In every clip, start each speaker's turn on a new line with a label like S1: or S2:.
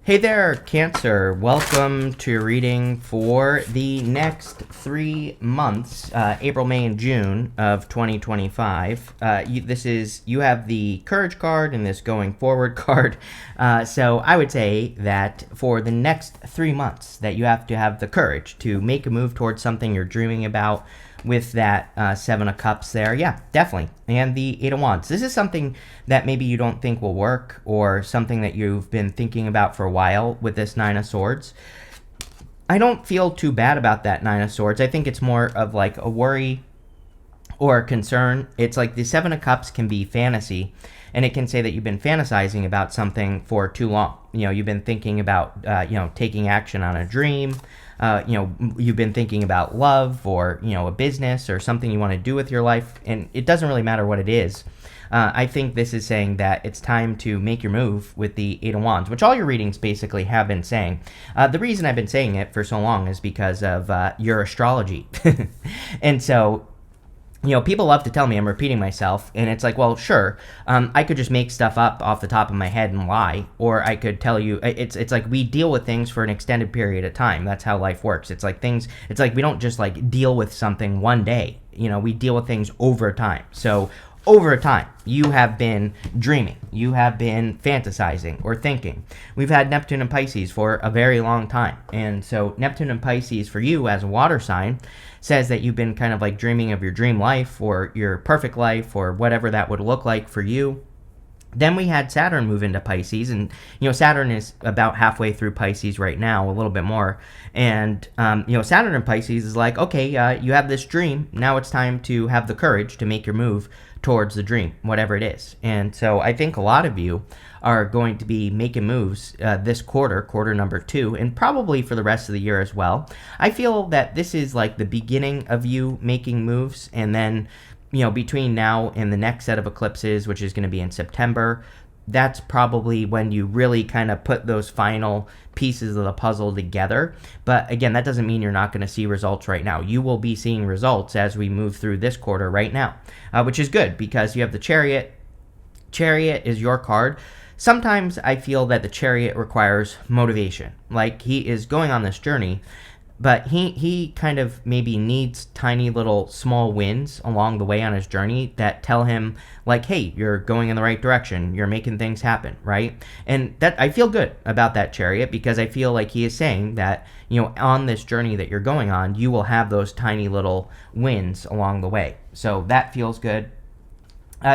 S1: Hey there, Cancer. Welcome to your reading for the next 3 months, April, May, and June of 2025. You have the Courage card and this Going Forward card. So I would say that for the next 3 months that you have to have the courage to make a move towards something you're dreaming about, with that Seven of Cups there. Yeah, definitely. And the Eight of Wands. This is something that maybe you don't think will work, or something that you've been thinking about for a while with this Nine of Swords. I don't feel too bad about that Nine of Swords. I think it's more of like a worry or a concern. It's like the Seven of Cups can be fantasy, and it can say that you've been fantasizing about something for too long. You've been thinking about, taking action on a dream. You've been thinking about love, or, a business or something you want to do with your life, and it doesn't really matter what it is. I think this is saying that it's time to make your move with the Eight of Wands, which all your readings basically have been saying. The reason I've been saying it for so long is because of your astrology. And so, people love to tell me I'm repeating myself, and it's like, well, sure, I could just make stuff up off the top of my head and lie, or I could tell you, it's like we deal with things for an extended period of time. That's how life works. It's like we don't just like deal with something one day. We deal with things over time. So over time, you have been dreaming, you have been fantasizing or thinking. We've had Neptune and Pisces for a very long time. And so Neptune and Pisces for you as a water sign says that you've been kind of like dreaming of your dream life, or your perfect life, or whatever that would look like for you. Then we had Saturn move into Pisces, and Saturn is about halfway through Pisces right now, a little bit more. And Saturn in Pisces is like, okay, you have this dream. Now it's time to have the courage to make your move towards the dream, whatever it is. And so I think a lot of you are going to be making moves this quarter number 2, and probably for the rest of the year as well. I feel that this is like the beginning of you making moves, and then between now and the next set of eclipses, which is going to be in September, that's probably when you really kind of put those final pieces of the puzzle together. But again, that doesn't mean you're not going to see results right now. You will be seeing results as we move through this quarter right now, which is good because you have the Chariot. Chariot is your card. Sometimes I feel that the Chariot requires motivation. Like, he is going on this journey, but he kind of maybe needs tiny little small wins along the way on his journey that tell him, like, hey, you're going in the right direction. You're making things happen, right? And that I feel good about that Chariot, because I feel like he is saying that, on this journey that you're going on, you will have those tiny little wins along the way. So that feels good.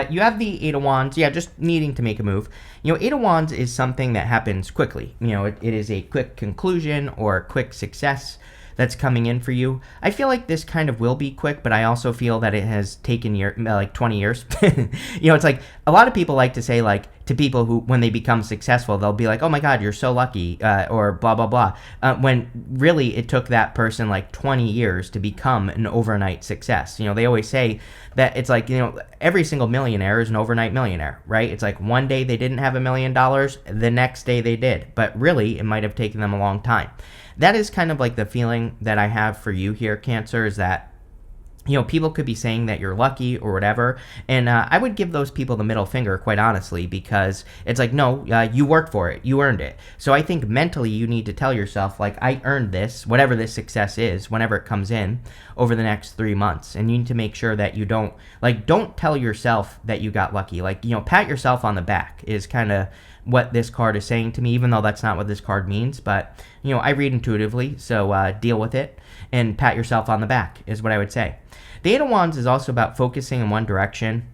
S1: You have the Eight of Wands, just needing to make a move. Eight of Wands is something that happens quickly. It is a quick conclusion or a quick success that's coming in for you. I feel like this kind of will be quick, but I also feel that it has taken 20 years. It's like a lot of people like to say, like, to people who, when they become successful, they'll be like, oh my God, you're so lucky, or blah, blah, blah. When really it took that person like 20 years to become an overnight success. They always say that it's like, every single millionaire is an overnight millionaire, right? It's like one day they didn't have $1 million, the next day they did. But really, it might have taken them a long time. That is kind of like the feeling that I have for you here, Cancer, is that people could be saying that you're lucky or whatever, and I would give those people the middle finger, quite honestly, because it's like, no, you worked for it, you earned it. So I think mentally you need to tell yourself, like, I earned this, whatever this success is, whenever it comes in over the next 3 months, and you need to make sure that you don't tell yourself that you got lucky. Like, pat yourself on the back is kind of what this card is saying to me, even though that's not what this card means. But I read intuitively, so deal with it and pat yourself on the back is what I would say. The Eight of Wands is also about focusing in one direction.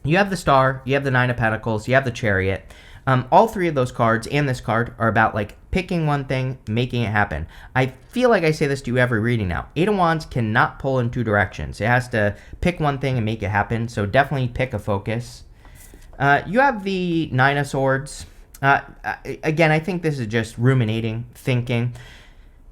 S1: You have the Star, you have the Nine of Pentacles, you have the Chariot. All three of those cards and this card are about like picking one thing, making it happen. I feel like I say this to you every reading now. Eight of Wands cannot pull in two directions. It has to pick one thing and make it happen. So definitely pick a focus. You have the Nine of Swords. Again, I think this is just ruminating, thinking.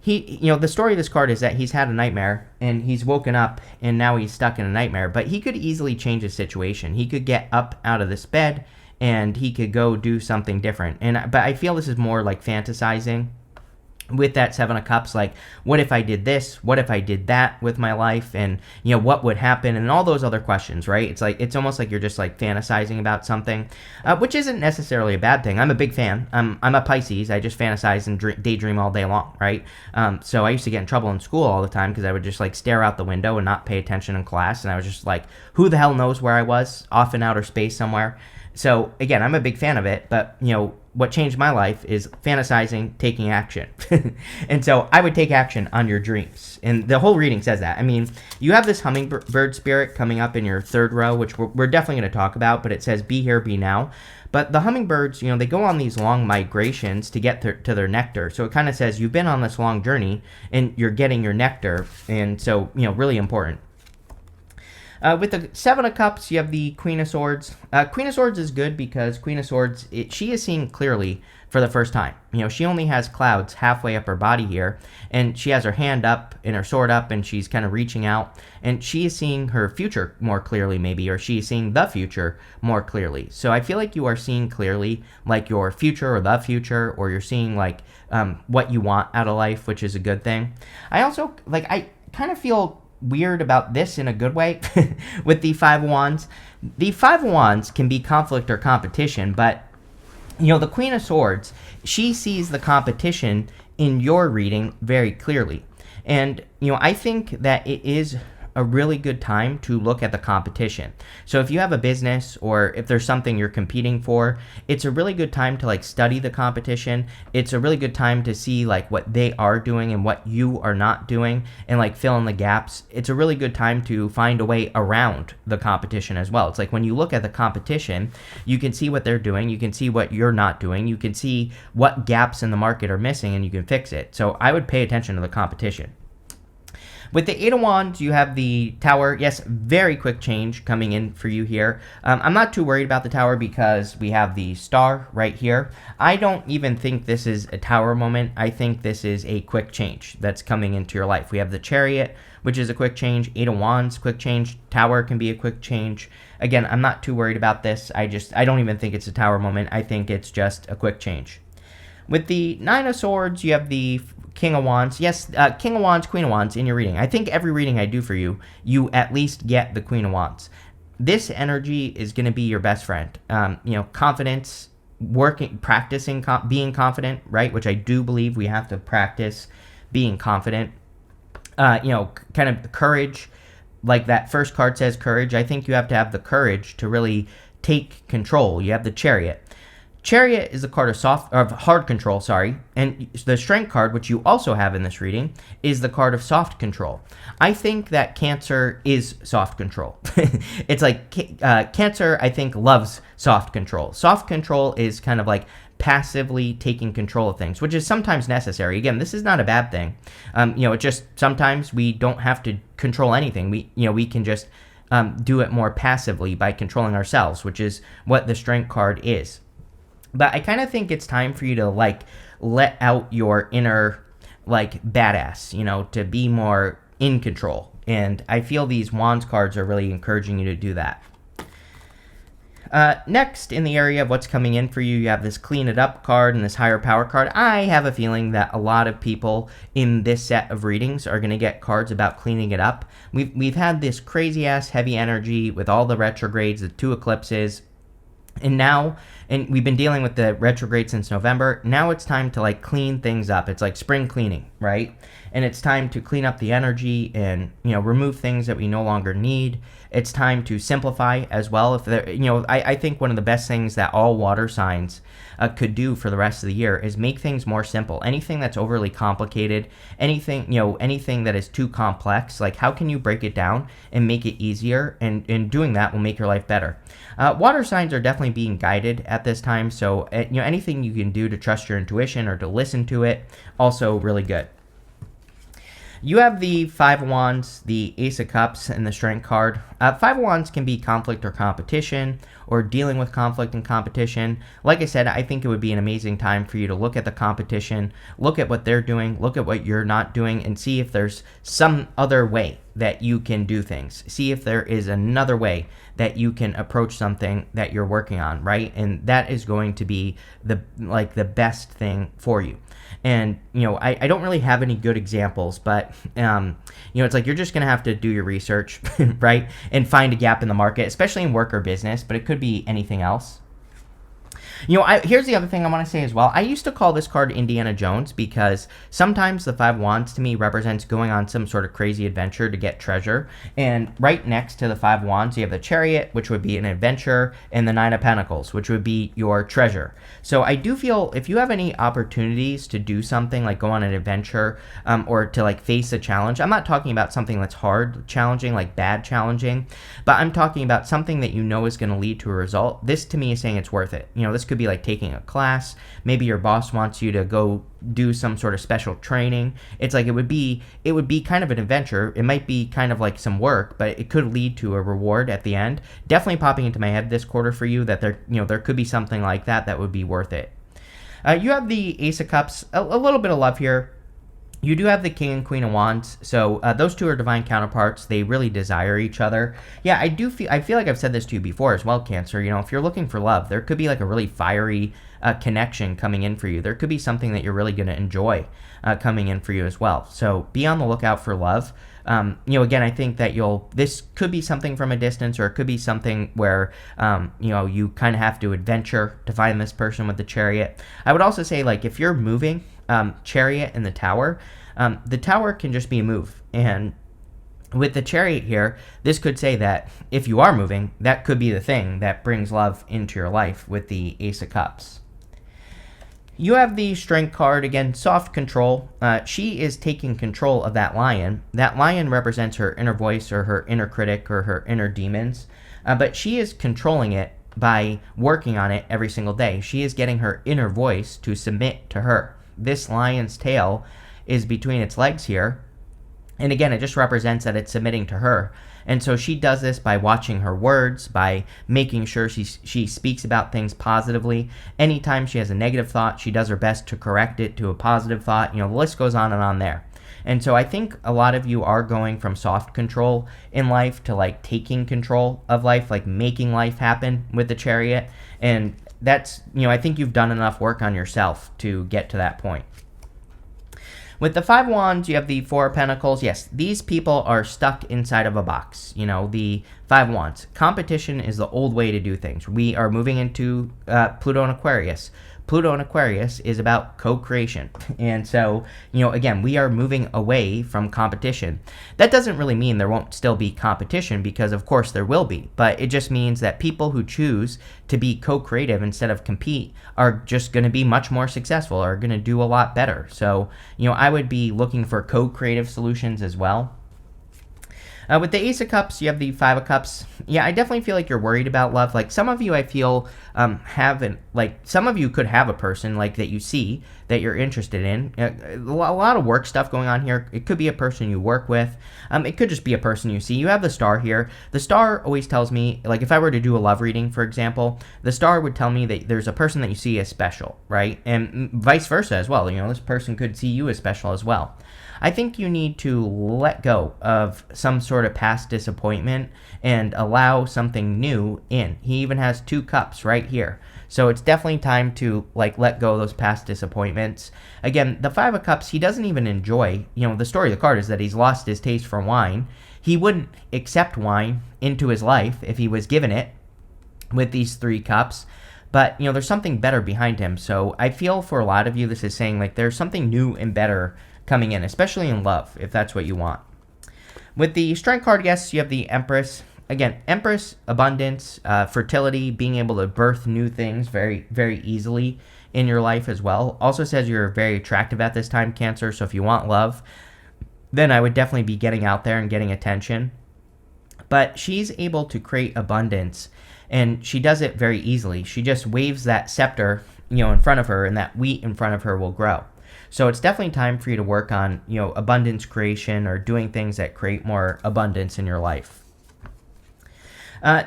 S1: The story of this card is that he's had a nightmare and he's woken up and now he's stuck in a nightmare, but he could easily change his situation. He could get up out of this bed and he could go do something different. But I feel this is more like fantasizing with that Seven of Cups, like, what if I did this? What if I did that with my life? And, what would happen? And all those other questions, right? It's like, it's almost like you're just like fantasizing about something, which isn't necessarily a bad thing. I'm a big fan. I'm a Pisces. I just fantasize and daydream all day long, right? So I used to get in trouble in school all the time because I would just like stare out the window and not pay attention in class. And I was just like, who the hell knows where I was? Off in outer space somewhere. So again, I'm a big fan of it, but what changed my life is fantasizing, taking action. And so I would take action on your dreams. And the whole reading says that. I mean, you have this hummingbird spirit coming up in your third row, which we're definitely going to talk about, but it says be here, be now. But the hummingbirds, they go on these long migrations to get to their nectar. So it kind of says you've been on this long journey and you're getting your nectar. And so, really important. With the Seven of Cups, you have the Queen of Swords. Queen of Swords is good because Queen of Swords, she is seeing clearly for the first time. She only has clouds halfway up her body here, and she has her hand up and her sword up, and she's kind of reaching out, and she is seeing her future more clearly maybe, or she is seeing the future more clearly. So I feel like you are seeing clearly like your future or the future, or you're seeing like what you want out of life, which is a good thing. I also, I kind of feel weird about this in a good way with the Five of Wands. The Five of Wands can be conflict or competition, but the Queen of Swords, she sees the competition in your reading very clearly. And I think that it is a really good time to look at the competition. So if you have a business or if there's something you're competing for, it's a really good time to study the competition. It's a really good time to see what they are doing and what you are not doing and fill in the gaps. It's a really good time to find a way around the competition as well. It's like when you look at the competition, you can see what they're doing, you can see what you're not doing, you can see what gaps in the market are missing, and you can fix it. So I would pay attention to the competition. With the Eight of Wands, you have the Tower. Yes, very quick change coming in for you here. I'm not too worried about the Tower because we have the Star right here. I don't even think this is a Tower moment. I think this is a quick change that's coming into your life. We have the Chariot, which is a quick change. Eight of Wands, quick change. Tower can be a quick change. Again, I'm not too worried about this. I don't even think it's a Tower moment. I think it's just a quick change. With the Nine of Swords, you have the King of Wands. Yes, King of Wands, Queen of Wands in your reading. I think every reading I do for you, you at least get the Queen of Wands. This energy is going to be your best friend. Confidence, practicing, being confident, right? Which I do believe we have to practice being confident. Kind of courage, like that first card says courage. I think you have to have the courage to really take control. You have the Chariot. Chariot is a card of hard control, and the Strength card, which you also have in this reading, is the card of soft control. I think that Cancer is soft control. It's like Cancer, I think, loves soft control. Soft control is kind of like passively taking control of things, which is sometimes necessary. Again, this is not a bad thing. It just sometimes we don't have to control anything. We can just do it more passively by controlling ourselves, which is what the Strength card is. But I kind of think it's time for you to let out your inner badass, to be more in control. And I feel these Wands cards are really encouraging you to do that. Next, in the area of what's coming in for you, you have this Clean It Up card and this Higher Power card. I have a feeling that a lot of people in this set of readings are going to get cards about cleaning it up. We've had this crazy-ass heavy energy with all the retrogrades, the 2 eclipses, and we've been dealing with the retrograde since November. Now it's time to clean things up. It's like spring cleaning, right? And it's time to clean up the energy and remove things that we no longer need. It's time to simplify as well. I think one of the best things that all water signs could do for the rest of the year is make things more simple. Anything that's overly complicated, anything that is too complex, how can you break it down and make it easier? And doing that will make your life better. Water signs are definitely being guided at this time, so anything you can do to trust your intuition or to listen to it, also really good. You have the Five of Wands, the Ace of Cups, and the Strength card. Five of Wands can be conflict or competition, or dealing with conflict and competition, like I said, I think it would be an amazing time for you to look at the competition, look at what they're doing, look at what you're not doing, and see if there's some other way that you can do things. See if there is another way that you can approach something that you're working on, right? And that is going to be the best thing for you. And, I don't really have any good examples, but, it's like you're just going to have to do your research, right? And find a gap in the market, especially in work or business, but it could be anything else. Here's the other thing I want to say as well. I used to call this card Indiana Jones because sometimes the Five Wands to me represents going on some sort of crazy adventure to get treasure. And right next to the Five Wands, you have the Chariot, which would be an adventure, and the Nine of Pentacles, which would be your treasure. So I do feel if you have any opportunities to do something like go on an adventure or to like face a challenge, I'm not talking about something that's hard challenging, like bad challenging, but I'm talking about something that is going to lead to a result. This to me is saying it's worth it. This could be like taking a class. Maybe your boss wants you to go do some sort of special training. It's like it would be kind of an adventure. It might be kind of like some work, but it could lead to a reward at the end. Definitely popping into my head this quarter for you that there could be something like that would be worth it. You have the Ace of Cups, a little bit of love here. You do have the King and Queen of Wands, so those two are divine counterparts. They really desire each other. Yeah, I feel like I've said this to you before as well, Cancer. If you're looking for love, there could be like a really fiery connection coming in for you. There could be something that you're really going to enjoy coming in for you as well. So be on the lookout for love. Again, I think that this could be something from a distance, or it could be something where, you kind of have to adventure to find this person with the Chariot. I would also say, like, if you're moving, Chariot and the Tower can just be a move. And with the Chariot here, this could say that if you are moving, that could be the thing that brings love into your life with the Ace of Cups. You have the Strength card, again, soft control. She is taking control of that lion. That lion represents her inner voice or her inner critic or her inner demons. But she is controlling it by working on it every single day. She is getting her inner voice to submit to her. This lion's tail is between its legs here. And again, it just represents that it's submitting to her. And so she does this by watching her words, by making sure she speaks about things positively. Anytime she has a negative thought, she does her best to correct it to a positive thought. The list goes on and on there. And so I think a lot of you are going from soft control in life to like taking control of life, like making life happen with the Chariot. And that's, I think you've done enough work on yourself to get to that point. With the Five Wands, you have the Four of Pentacles. Yes, these people are stuck inside of a box. The Five Wands. Competition is the old way to do things. We are moving into Pluto and Aquarius. Pluto and Aquarius is about co-creation. And so, again, we are moving away from competition. That doesn't really mean there won't still be competition, because of course there will be. But it just means that people who choose to be co-creative instead of compete are just going to be much more successful, are going to do a lot better. So, I would be looking for co-creative solutions as well. With the Ace of Cups, you have the Five of Cups. Yeah, I definitely feel like you're worried about love. Like some of you, I feel some of you could have a person like that you see that you're interested in. A lot of work stuff going on here. It could be a person you work with. It could just be a person you see. You have the Star here. The Star always tells me, like if I were to do a love reading, for example, the Star would tell me that there's a person that you see as special, right? And vice versa as well. This person could see you as special as well. I think you need to let go of some sort of past disappointment and allow something new in. He even has two cups right here. So it's definitely time to let go of those past disappointments. Again, the Five of Cups, he doesn't even enjoy, the story of the card is that he's lost his taste for wine. He wouldn't accept wine into his life if he was given it with these three cups. But, there's something better behind him. So I feel for a lot of you, this is saying there's something new and better coming in, especially in love, if that's what you want. With the Strength card, yes, you have the Empress. Again, Empress, abundance, fertility, being able to birth new things very, very easily in your life as well. Also says you're very attractive at this time, Cancer, so if you want love, then I would definitely be getting out there and getting attention. But she's able to create abundance, and she does it very easily. She just waves that scepter, in front of her, and that wheat in front of her will grow. So it's definitely time for you to work on, abundance creation or doing things that create more abundance in your life.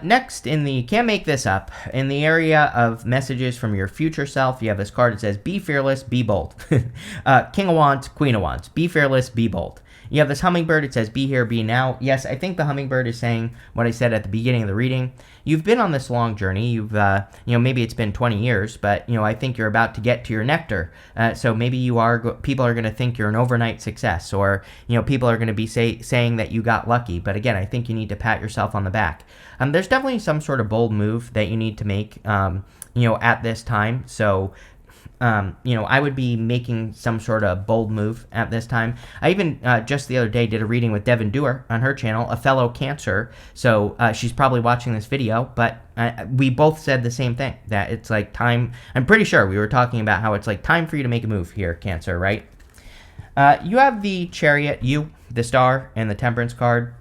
S1: Next, in the can't make this up, in the area of messages from your future self, you have this card that says, be fearless, be bold. King of Wands, Queen of Wands. Be fearless, be bold. You have this hummingbird. It says, be here, be now. Yes, I think the hummingbird is saying what I said at the beginning of the reading. You've been on this long journey. You've, maybe it's been 20 years, but, I think you're about to get to your nectar. So maybe people are going to think you're an overnight success, or, people are going to be saying that you got lucky. But again, I think you need to pat yourself on the back. There's definitely some sort of bold move that you need to make, at this time. So, I would be making some sort of bold move at this time. I even just the other day did a reading with Devin Dewar on her channel, a fellow Cancer. So she's probably watching this video, but we both said the same thing, that it's like time. I'm pretty sure we were talking about how it's like time for you to make a move here, Cancer, right? You have the Chariot, the Star, and the Temperance card.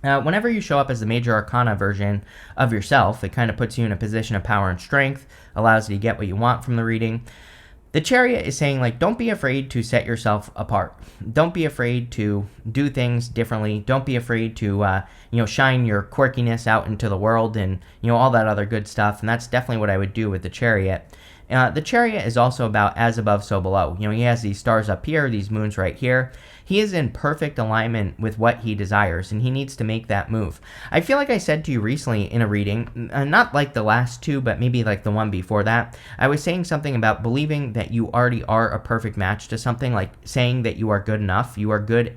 S1: Whenever you show up as the major arcana version of yourself, it kind of puts you in a position of power and strength, allows you to get what you want from the reading. The Chariot is saying, like, don't be afraid to set yourself apart. Don't be afraid to do things differently. Don't be afraid to, shine your quirkiness out into the world and, all that other good stuff. And that's definitely what I would do with the Chariot. The Chariot is also about as above, so below. He has these stars up here, these moons right here. He is in perfect alignment with what he desires, and he needs to make that move. I feel like I said to you recently in a reading, not like the last two, but maybe like the one before that, I was saying something about believing that you already are a perfect match to something, like saying that you are good enough, you are good,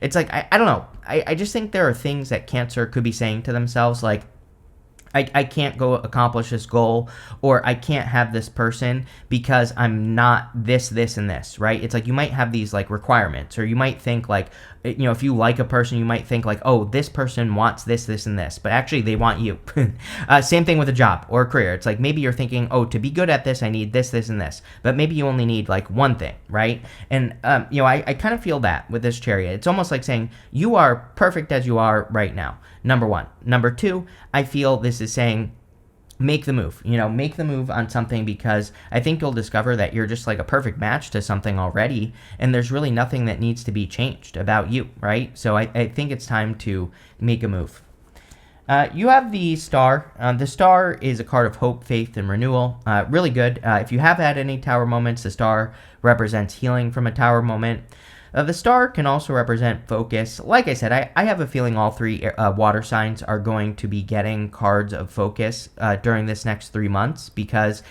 S1: it's like, I don't know. I just think there are things that Cancer could be saying to themselves, like, I can't go accomplish this goal, or I can't have this person because I'm not this, and this, right? It's like you might have these like requirements, or you might think like, if you like a person, you might think like, oh, this person wants this, and this, but actually they want you. Same thing with a job or a career. It's like maybe you're thinking, oh, to be good at this, I need this, and this, but maybe you only need like one thing, right? And, I kind of feel that with this Chariot. It's almost like saying you are perfect as you are right now. Number one. Number two, I feel this is saying make the move. Make the move on something, because I think you'll discover that you're just like a perfect match to something already, and there's really nothing that needs to be changed about you, right? So I think it's time to make a move. You have the Star. The Star is a card of hope, faith, and renewal. Really good. If you have had any Tower moments, the Star represents healing from a Tower moment. The Star can also represent focus. Like I said, I have a feeling all three water signs are going to be getting cards of focus during this next 3 months, because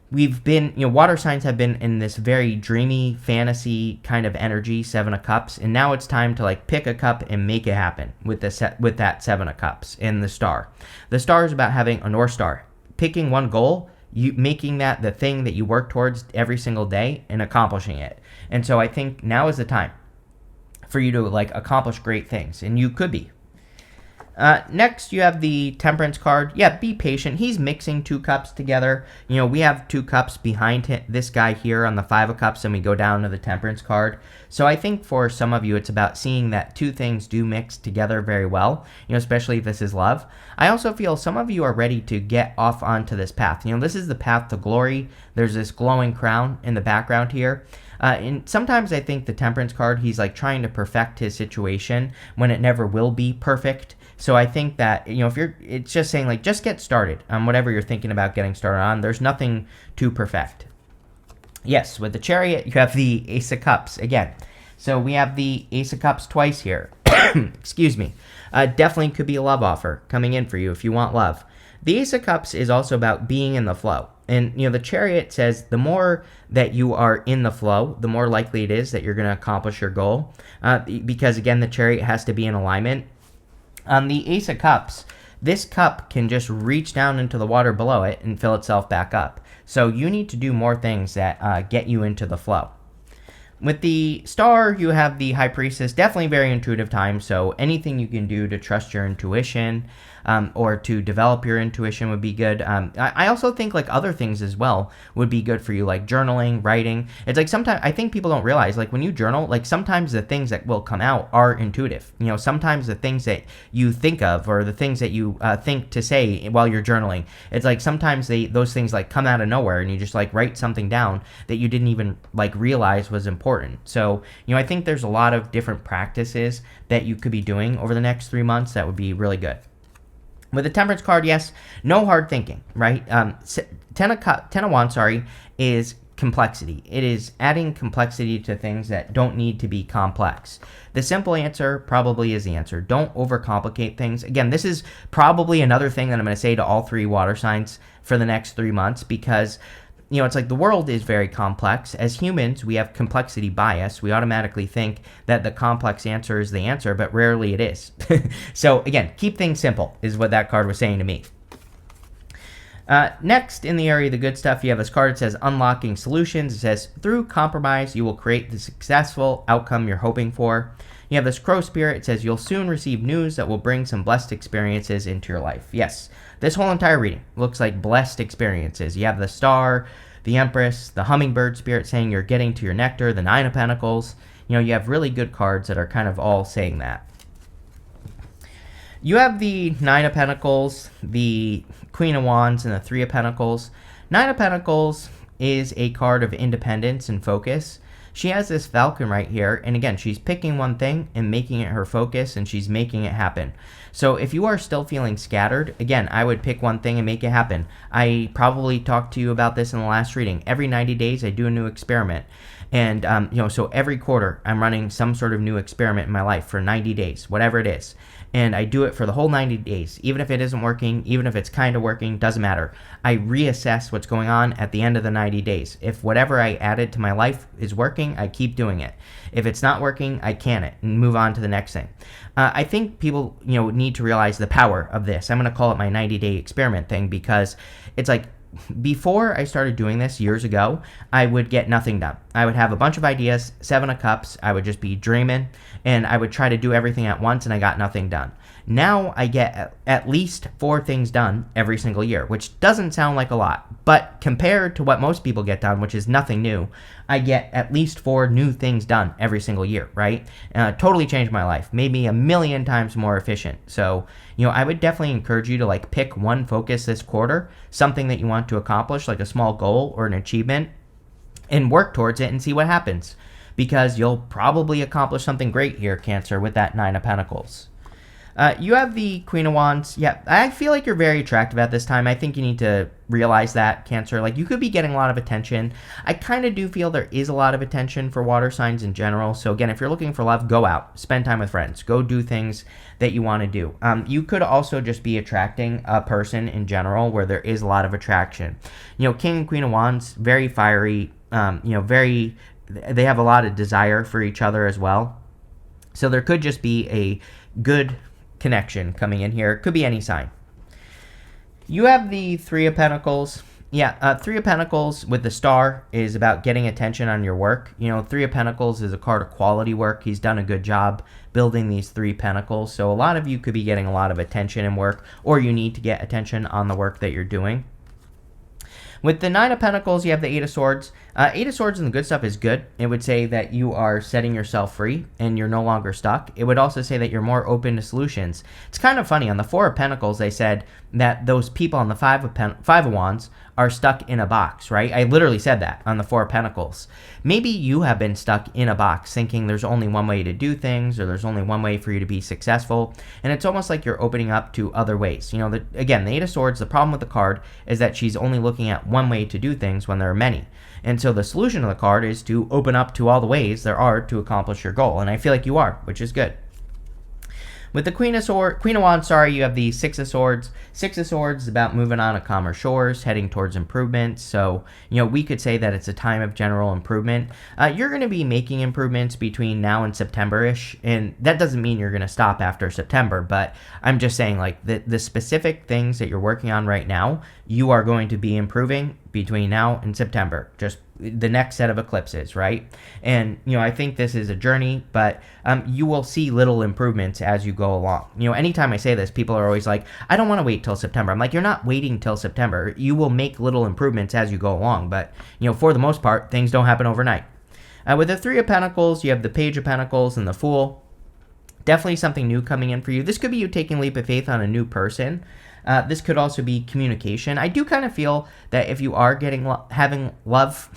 S1: we've been, water signs have been in this very dreamy, fantasy kind of energy, 7 of Cups, and now it's time to like pick a cup and make it happen with that 7 of Cups and the Star. The Star is about having a North Star, picking one goal, you making that the thing that you work towards every single day and accomplishing it. And so I think now is the time for you to like accomplish great things, and you could be. Next, you have the Temperance card. Yeah, be patient. He's mixing 2 cups together. We have 2 cups behind this guy here on the 5 of Cups, and we go down to the Temperance card. So I think for some of you, it's about seeing that 2 things do mix together very well, especially if this is love. I also feel some of you are ready to get off onto this path. This is the path to glory. There's this glowing crown in the background here. And sometimes I think the Temperance card, he's like trying to perfect his situation when it never will be perfect. So I think that, it's just saying like, just get started on whatever you're thinking about getting started on. There's nothing to perfect. Yes, with the Chariot, you have the Ace of Cups again. So we have the Ace of Cups twice here. Excuse me. Definitely could be a love offer coming in for you if you want love. The Ace of Cups is also about being in the flow. And, the Chariot says the more that you are in the flow, the more likely it is that you're going to accomplish your goal. Because, again, the Chariot has to be in alignment. On the Ace of Cups, this cup can just reach down into the water below it and fill itself back up. So you need to do more things that get you into the flow. With the Star, you have the High Priestess. Definitely very intuitive time, so anything you can do to trust your intuition or to develop your intuition would be good. I also think like other things as well would be good for you, like journaling, writing. It's like sometimes I think people don't realize, like when you journal, like sometimes the things that will come out are intuitive. Sometimes the things that you think of, or the things that you think to say while you're journaling, it's like sometimes those things like come out of nowhere, and you just like write something down that you didn't even like realize was important. So, I think there's a lot of different practices that you could be doing over the next 3 months that would be really good. With the Temperance card, yes, no hard thinking, right? Ten of Wands, is complexity. It is adding complexity to things that don't need to be complex. The simple answer probably is the answer. Don't overcomplicate things. Again, this is probably another thing that I'm going to say to all 3 water signs for the next 3 months, because it's like the world is very complex. As humans, we have complexity bias. We automatically think that the complex answer is the answer, but rarely it is. So again, keep things simple is what that card was saying to me. Next, in the area of the good stuff, you have this card that says unlocking solutions. It says, through compromise, you will create the successful outcome you're hoping for. You have this crow spirit. It says, you'll soon receive news that will bring some blessed experiences into your life. Yes, this whole entire reading looks like blessed experiences. You have the star, the empress, the hummingbird spirit saying you're getting to your nectar, the 9 of pentacles. You have really good cards that are kind of all saying that. You have the 9 of Pentacles, the Queen of Wands, and the 3 of Pentacles. 9 of Pentacles is a card of independence and focus. She has this falcon right here, and again, she's picking one thing and making it her focus, and she's making it happen. So if you are still feeling scattered, again, I would pick one thing and make it happen. I probably talked to you about this in the last reading. Every 90 days, I do a new experiment. And, so every quarter, I'm running some sort of new experiment in my life for 90 days, whatever it is. And I do it for the whole 90 days. Even if it isn't working, even if it's kind of working, doesn't matter. I reassess what's going on at the end of the 90 days. If whatever I added to my life is working, I keep doing it. If it's not working, I can it and move on to the next thing. I think people, need to realize the power of this. I'm going to call it my 90-day experiment thing, because it's like, before I started doing this years ago, I would get nothing done. I would have a bunch of ideas, 7 of cups, I would just be dreaming, and I would try to do everything at once, and I got nothing done. Now I get at least 4 things done every single year, which doesn't sound like a lot, but compared to what most people get done, which is nothing new, I get at least 4 new things done every single year, right? Totally changed my life, made me a million times more efficient. So, I would definitely encourage you to pick one focus this quarter, something that you want to accomplish, like a small goal or an achievement, and work towards it and see what happens, because you'll probably accomplish something great here, Cancer, with that 9 of Pentacles. You have the Queen of Wands. Yeah, I feel like you're very attractive at this time. I think you need to realize that, Cancer. You could be getting a lot of attention. I kind of do feel there is a lot of attention for water signs in general. So again, if you're looking for love, go out, spend time with friends, go do things that you want to do. You could also just be attracting a person in general where there is a lot of attraction. King and Queen of Wands, very fiery, they have a lot of desire for each other as well. So there could just be a good connection coming in here. It could be any sign. You have the 3 of Pentacles. Yeah, 3 of Pentacles with the star is about getting attention on your work. 3 of Pentacles is a card of quality work. He's done a good job building these 3 pentacles. So a lot of you could be getting a lot of attention in work, or you need to get attention on the work that you're doing. With the 9 of Pentacles, you have the 8 of Swords. 8 of Swords and the good stuff is good. It would say that you are setting yourself free and you're no longer stuck. It would also say that you're more open to solutions. It's kind of funny. On the 4 of Pentacles, they said that those people on the 5 of Wands are stuck in a box, right? I literally said that on the 4 of Pentacles. Maybe you have been stuck in a box thinking there's only one way to do things, or there's only one way for you to be successful. And it's almost like you're opening up to other ways. Again, the 8 of Swords, the problem with the card is that she's only looking at one way to do things when there are many. And so the solution of the card is to open up to all the ways there are to accomplish your goal. And I feel like you are, which is good. With the Queen of Wands, you have the 6 of Swords. 6 of Swords is about moving on to calmer shores, heading towards improvements. So, we could say that it's a time of general improvement. You're going to be making improvements between now and September-ish, and that doesn't mean you're going to stop after September, but I'm just saying, the specific things that you're working on right now, you are going to be improving between now and September, just the next set of eclipses, right? And, I think this is a journey, but you will see little improvements as you go along. Anytime I say this, people are always like, I don't want to wait till September. I'm like, you're not waiting till September. You will make little improvements as you go along, but, for the most part, things don't happen overnight. With the 3 of Pentacles, you have the Page of Pentacles and the Fool. Definitely something new coming in for you. This could be you taking a leap of faith on a new person. This could also be communication. I do kind of feel that if you are having love,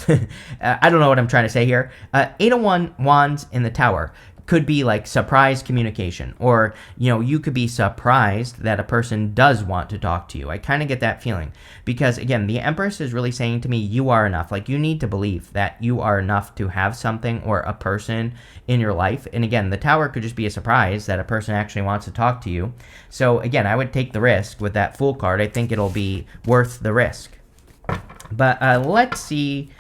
S1: I don't know what I'm trying to say here. 8 of Wands in the Tower. could be like surprise communication, or you could be surprised that a person does want to talk to you. I kind of get that feeling because, again, the Empress is really saying to me, you are enough. Like, you need to believe that you are enough to have something or a person in your life. And again, the Tower could just be a surprise that a person actually wants to talk to you. So again, I would take the risk with that Fool card. I think it'll be worth the risk. But let's see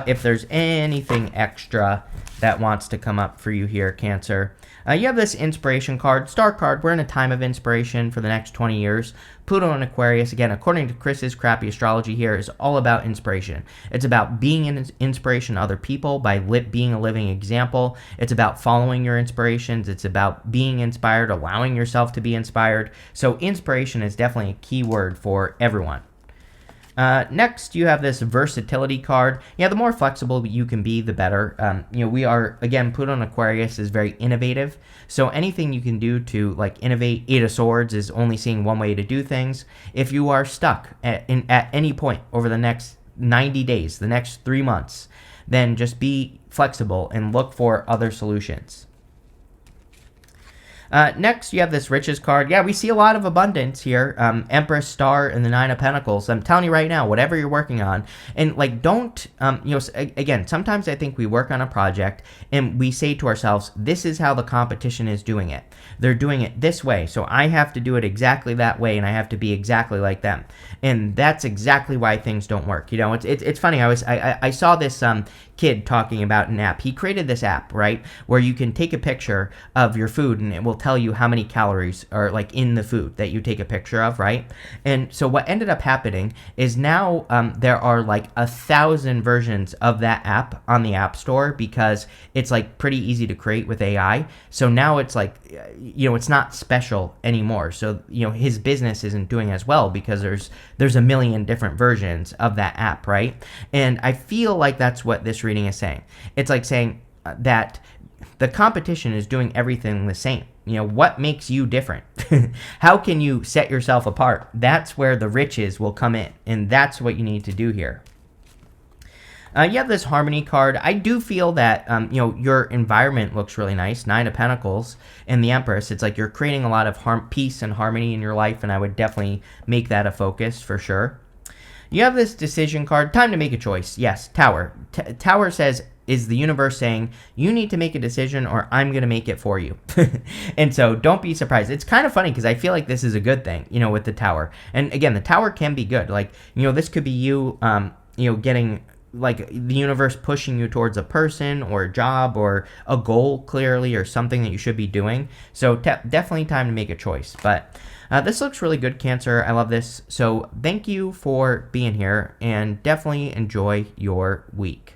S1: if there's anything extra that wants to come up for you here, Cancer. You have this inspiration card, star card. We're in a time of inspiration for the next 20 years. Pluto in Aquarius, again, according to Chris's crappy astrology here, is all about inspiration. It's about being an inspiration to other people by being a living example. It's about following your inspirations. It's about being inspired, allowing yourself to be inspired. So inspiration is definitely a key word for everyone. Next, you have this versatility card. Yeah, the more flexible you can be, the better. We are, again, Pluto in Aquarius is very innovative. So anything you can do to innovate. Eight of Swords is only seeing one way to do things. If you are stuck at any point over the next 90 days, the next 3 months, then just be flexible and look for other solutions. Next, you have this riches card. Yeah, we see a lot of abundance here. Empress, Star, and the Nine of Pentacles. I'm telling you right now, whatever you're working on, and don't, again, sometimes I think we work on a project and we say to ourselves, this is how the competition is doing it. They're doing it this way, so I have to do it exactly that way, and I have to be exactly like them. And that's exactly why things don't work. It's funny. I saw this kid talking about an app. He created this app, right, where you can take a picture of your food and it will tell you how many calories are in the food that you take a picture of, right? And so what ended up happening is now there are 1,000 versions of that app on the App Store because it's pretty easy to create with AI. So now it's it's not special anymore. So his business isn't doing as well because there's a million different versions of that app, right? And I feel like that's what this reading is saying. It's saying that the competition is doing everything the same. What makes you different? How can you set yourself apart? That's where the riches will come in, and that's what you need to do here. You have this harmony card. I do feel that, your environment looks really nice. Nine of Pentacles and the Empress. It's you're creating a lot of peace and harmony in your life, and I would definitely make that a focus for sure. You have this decision card. Time to make a choice. Yes, Tower. Tower says, is the universe saying, you need to make a decision or I'm going to make it for you. And so don't be surprised. It's kind of funny because I feel like this is a good thing, with the Tower. And again, the Tower can be good. This could be you, getting the universe pushing you towards a person or a job or a goal clearly or something that you should be doing. So definitely time to make a choice. But this looks really good, Cancer. I love this. So thank you for being here and definitely enjoy your week.